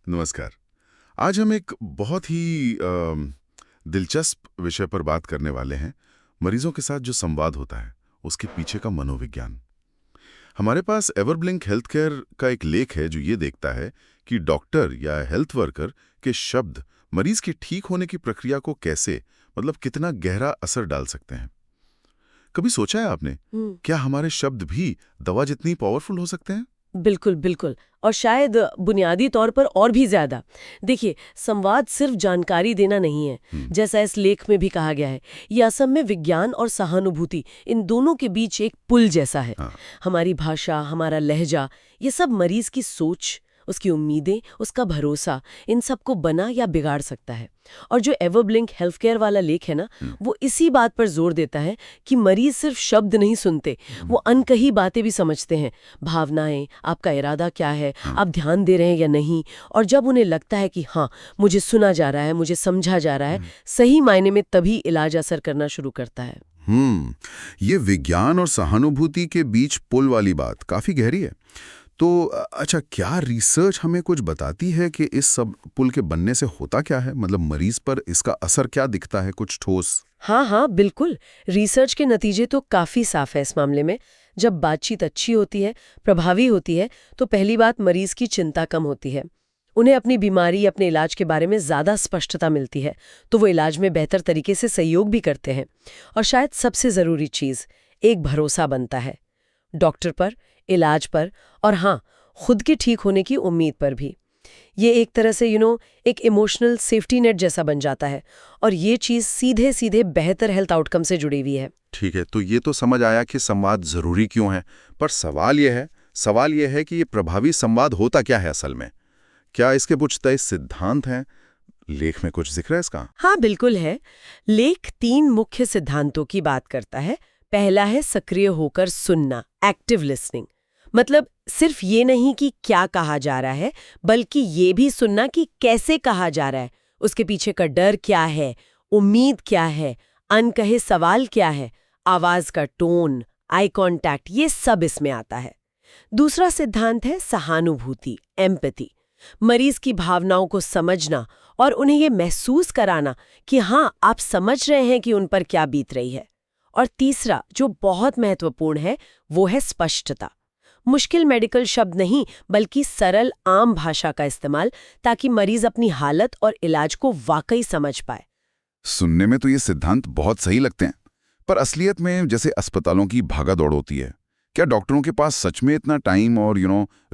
नमस्कार। आज हम एक बहुत ही दिलचस्प विषय पर बात करने वाले हैं। मरीजों के साथ जो संवाद होता है, उसके पीछे का मनोविज्ञान। हमारे पास एवरब्लिंक हेल्थ केयर का एक लेख है जो ये देखता है कि डॉक्टर या हेल्थ वर्कर के शब्द मरीज के ठीक होने की प्रक्रिया को कैसे, मतलब कितना गहरा असर डाल सकते हैं। कभी सोचा है आपने, हम्म। क्या हमारे शब्द भी दवा जितनी पावरफुल हो सकते हैं? बिल्कुल बिल्कुल। और शायद बुनियादी तौर पर और भी ज्यादा। देखिए, संवाद सिर्फ जानकारी देना नहीं है। हम्म, जैसा इस लेख में भी कहा गया है, ये असल में विज्ञान और सहानुभूति, इन दोनों के बीच एक पुल जैसा है। हाँ। हमारी भाषा, हमारा लहजा, ये सब मरीज की सोच, उसकी उम्मीदें, उसका भरोसा, इन सबको बना या बिगाड़ सकता है। और जो एवरब्लिंक हेल्थ केयर वाला लेख है ना, वो इसी बात पर जोर देता है कि मरीज सिर्फ शब्द नहीं सुनते, वो अनकही बातें भी समझते हैं। भावनाएं, आपका इरादा क्या है, आप ध्यान दे रहे हैं या नहीं। और जब उन्हें लगता है कि हाँ, मुझे सुना जा रहा है, मुझे समझा जा रहा है, सही मायने में तभी इलाज असर करना शुरू करता है। ये विज्ञान और सहानुभूति के बीच पुल वाली बात काफी गहरी है। तो अच्छा, क्या रिसर्च हमें कुछ बताती है कि इस सब पुल के बनने से होता क्या है? मतलब मरीज पर इसका असर क्या दिखता है, कुछ ठोस? हाँ हाँ, बिल्कुल। रिसर्च के नतीजे तो काफी साफ है इस मामले में। जब बातचीत अच्छी होती है, प्रभावी होती है, तो पहली बात, मरीज की चिंता कम होती है। उन्हें अपनी बीमारी, अपने इलाज के बारे में ज्यादा स्पष्टता मिलती है, तो वो इलाज में बेहतर तरीके से सहयोग भी करते हैं। और शायद सबसे जरूरी चीज, एक भरोसा बनता है, डॉक्टर पर, इलाज पर, और हाँ, खुद के ठीक होने की उम्मीद पर भी। ये एक तरह से एक इमोशनल सेफ्टी नेट जैसा बन जाता है। और ये चीज सीधे सीधे बेहतर हेल्थ आउटकम से जुड़ी हुई है। ठीक है, तो ये तो समझ आया कि संवाद जरूरी क्यों है। पर सवाल यह है कि ये प्रभावी संवाद होता क्या है असल में? क्या इसके कुछ तय सिद्धांत हैं? लेख में कुछ जिक्र है इसका? हाँ, बिल्कुल है। लेख 3 मुख्य सिद्धांतों की बात करता है। पहला है सक्रिय होकर सुनना, एक्टिव लिसनिंग। मतलब सिर्फ ये नहीं कि क्या कहा जा रहा है, बल्कि ये भी सुनना कि कैसे कहा जा रहा है, उसके पीछे का डर क्या है, उम्मीद क्या है, अनकहे सवाल क्या है, आवाज का टोन, आई कांटेक्ट, ये सब इसमें आता है। दूसरा सिद्धांत है सहानुभूति, एम्पैथी। मरीज की भावनाओं को समझना और उन्हें ये महसूस कराना कि हाँ, आप समझ रहे हैं कि उन पर क्या बीत रही है। और तीसरा, जो बहुत महत्वपूर्ण है, वो है स्पष्टता। मुश्किल मेडिकल शब्द नहीं, बल्कि सरल आम भाषा का इस्तेमाल, ताकि मरीज अपनी हालत और इलाज को वाकई समझ पाए। सुनने में तो ये सिद्धांत बहुत सही लगते हैं, पर असलियत में जैसे अस्पतालों की भागा दौड़ होती है, क्या डॉक्टरों के पास सच में इतना टाइम और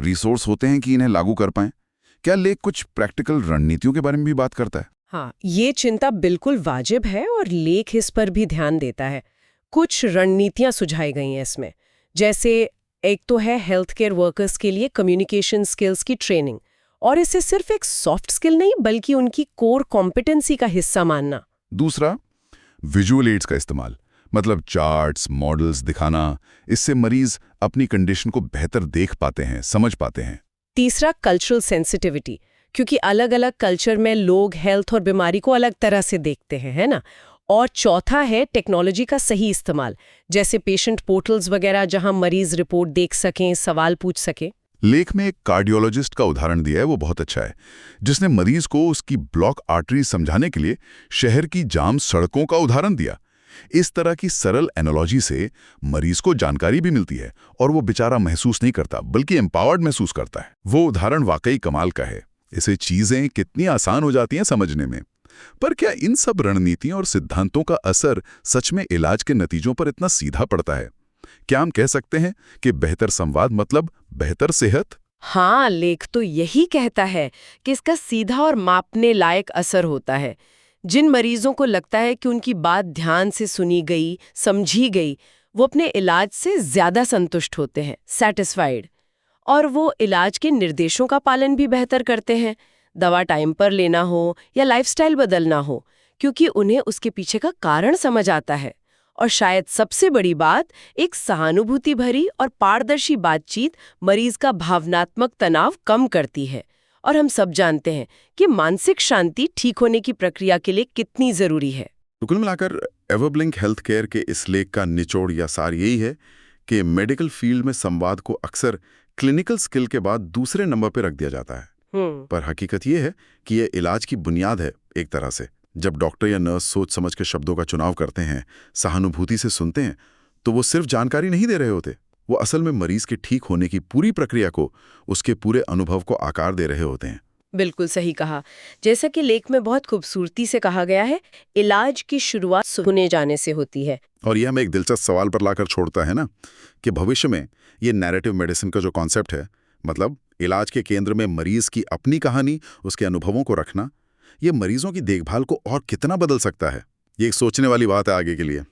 रिसोर्स होते हैं कि इन्हें लागू कर पाएं? क्या लेख कुछ प्रैक्टिकल रणनीतियों के बारे में भी बात करता है? हाँ, ये चिंता बिल्कुल वाजिब है और लेख इस पर भी ध्यान देता है। कुछ रणनीतियां सुझाई गई हैं इसमें। जैसे एक तो है हेल्थ केयर वर्कर्स के लिए कम्युनिकेशन स्किल्स की ट्रेनिंग, और इसे सिर्फ एक सॉफ्ट स्किल नहीं, बल्कि उनकी कोर कॉम्पिटेंसी का हिस्सा मानना। दूसरा, विजुअल एड्स का इस्तेमाल, मतलब चार्ट्स, मॉडल्स दिखाना। इससे मरीज अपनी कंडीशन को बेहतर देख पाते हैं, समझ पाते हैं। तीसरा, कल्चरल सेंसिटिविटी, क्योंकि अलग अलग कल्चर में लोग हेल्थ और बीमारी को अलग तरह से देखते हैं, है ना। और चौथा है टेक्नोलॉजी का सही इस्तेमाल, जैसे पेशेंट पोर्टल्स वगैरह, जहां मरीज रिपोर्ट देख सकें, सवाल पूछ सकें। लेख में एक कार्डियोलॉजिस्ट का उदाहरण दिया है, वो बहुत अच्छा है, जिसने मरीज को उसकी ब्लॉक आर्टरी समझाने के लिए शहर की जाम सड़कों का उदाहरण दिया। इस तरह की सरल एनालॉजी से मरीज को जानकारी भी मिलती है और वो बेचारा महसूस नहीं करता, बल्कि एम्पावर्ड महसूस करता है। वो उदाहरण वाकई कमाल का है। इसे चीजें कितनी आसान हो जाती हैं समझने में। पर क्या इन सब रणनीतियों और सिद्धांतों का असर सच में इलाज के नतीजों पर इतना सीधा पड़ता है? क्या हम कह सकते हैं कि बेहतर संवाद मतलब बेहतर सेहत? हाँ, लेख तो यही कहता है कि इसका सीधा और मापने लायक असर होता है। जिन मरीजों को लगता है कि उनकी बात ध्यान से सुनी गई, समझी गई, वो अपने इलाज से ज्यादा संतुष्ट होते हैं, सेटिस्फाइड। और वो इलाज के निर्देशों का पालन भी बेहतर करते हैं, दवा टाइम पर लेना हो या लाइफस्टाइल बदलना हो, क्योंकि उन्हें उसके पीछे का कारण समझ आता है। और शायद सबसे बड़ी बात, एक सहानुभूति भरी और पारदर्शी बातचीत मरीज का भावनात्मक तनाव कम करती है। और हम सब जानते हैं कि मानसिक शांति ठीक होने की प्रक्रिया के लिए कितनी जरूरी है। तो कुल मिलाकर एवरब्लिंक हेल्थ केयर के इस लेख का निचोड़ या सार यही है कि मेडिकल फील्ड में संवाद को अक्सर क्लिनिकल स्किल के बाद दूसरे नंबर पर रख दिया जाता है। पर हकीकत ये है कि ये इलाज की बुनियाद है एक तरह से। जब डॉक्टर या नर्स सोच समझ के शब्दों का चुनाव करते हैं, सहानुभूति से सुनते हैं, तो वो सिर्फ जानकारी नहीं दे रहे होते, वो असल में मरीज के ठीक होने की पूरी प्रक्रिया को, उसके पूरे अनुभव को आकार दे रहे होते हैं। बिल्कुल सही कहा। जैसा कि लेख में बहुत खूबसूरती से कहा गया है, इलाज की शुरुआत सुने जाने से होती है। और ये हमें एक दिलचस्प सवाल पर लाकर छोड़ता है ना, कि भविष्य में ये नैरेटिव मेडिसिन का जो कॉन्सेप्ट है, मतलब इलाज के केंद्र में मरीज की अपनी कहानी, उसके अनुभवों को रखना, ये मरीजों की देखभाल को और कितना बदल सकता है। ये एक सोचने वाली बात है आगे के लिए।